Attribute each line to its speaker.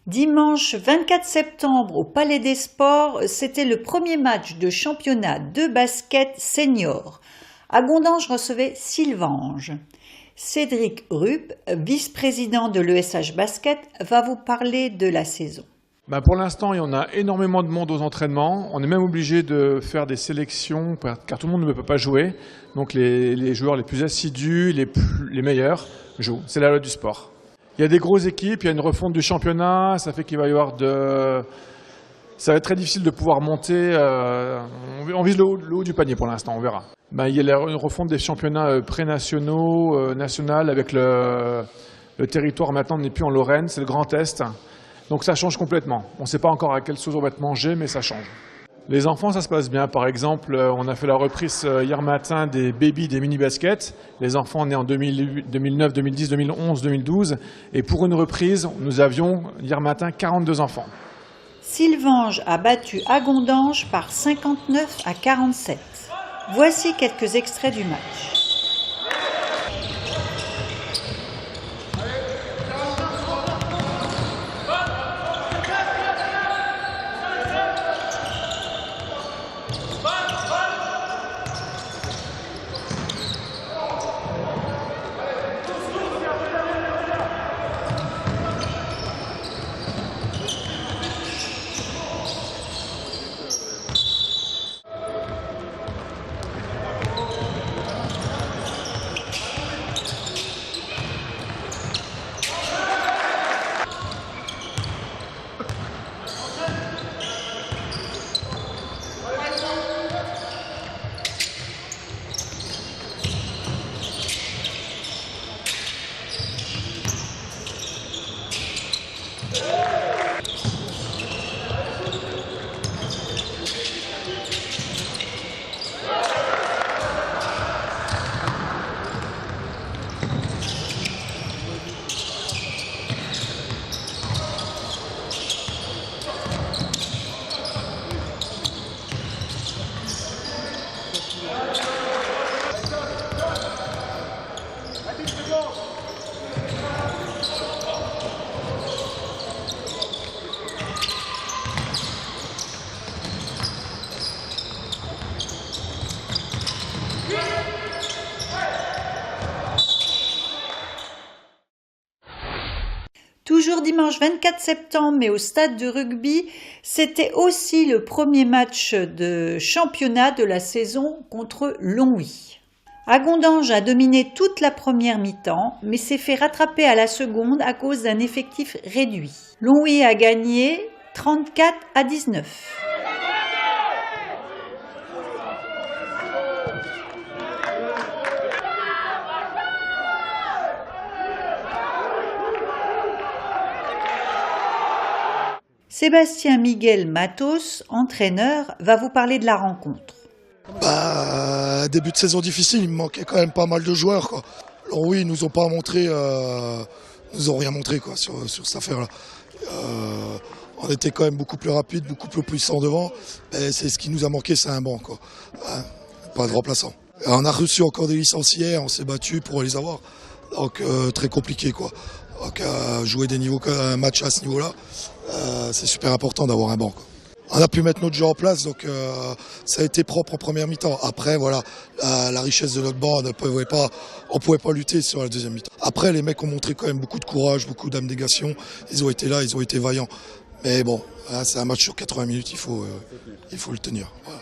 Speaker 1: Dimanche 24 septembre au Palais des Sports, c'était le premier match de championnat de basket senior. Agondange recevait Sylvange. Cédric Rupp, vice-président de l'ESH Basket, va vous parler de la saison.
Speaker 2: Pour l'instant, il y en a énormément de monde aux entraînements. On est même obligé de faire des sélections car tout le monde ne peut pas jouer. Donc les joueurs les plus assidus, les meilleurs jouent. C'est la loi du sport. Il y a des grosses équipes, il y a une refonte du championnat, ça fait qu'il va y avoir ça va être très difficile de pouvoir monter. On vise le haut du panier pour l'instant, on verra. Il y a une refonte des championnats pré-nationaux, national, avec le territoire maintenant n'est plus en Lorraine, c'est le Grand Est. Donc ça change complètement. On ne sait pas encore à quelle sauce on va être mangé, mais ça change. Les enfants, ça se passe bien. Par exemple, on a fait la reprise hier matin des baby, des mini-baskets. Les enfants nés en 2009, 2010, 2011, 2012. Et pour une reprise, nous avions hier matin 42 enfants.
Speaker 1: Sylvange a battu Agondange par 59 à 47. Voici quelques extraits du match. Toujours dimanche 24 septembre, mais au stade de rugby, c'était aussi le premier match de championnat de la saison contre Longwy. Agondange a dominé toute la première mi-temps, mais s'est fait rattraper à la seconde à cause d'un effectif réduit. Longwy a gagné 34 à 19. Sébastien Miguel Matos, entraîneur, va vous parler de la rencontre.
Speaker 3: Début de saison difficile, il me manquait quand même pas mal de joueurs, quoi. Alors oui, ils nous ont pas montré, nous ont rien montré, quoi, sur cette affaire-là. On était quand même beaucoup plus rapide, beaucoup plus puissant devant. Et c'est ce qui nous a manqué, c'est un banc, quoi. Pas de remplaçant. On a reçu encore des licenciés, on s'est battu pour les avoir. Donc très compliqué, quoi. Donc jouer un match à ce niveau-là, c'est super important d'avoir un banc, quoi. On a pu mettre notre jeu en place, donc ça a été propre en première mi-temps. Après, voilà, la richesse de notre banc, on ne pouvait pas lutter sur la deuxième mi-temps. Après, les mecs ont montré quand même beaucoup de courage, beaucoup d'abnégation. Ils ont été là, ils ont été vaillants. Mais bon, c'est un match sur 80 minutes, il faut le tenir. Voilà.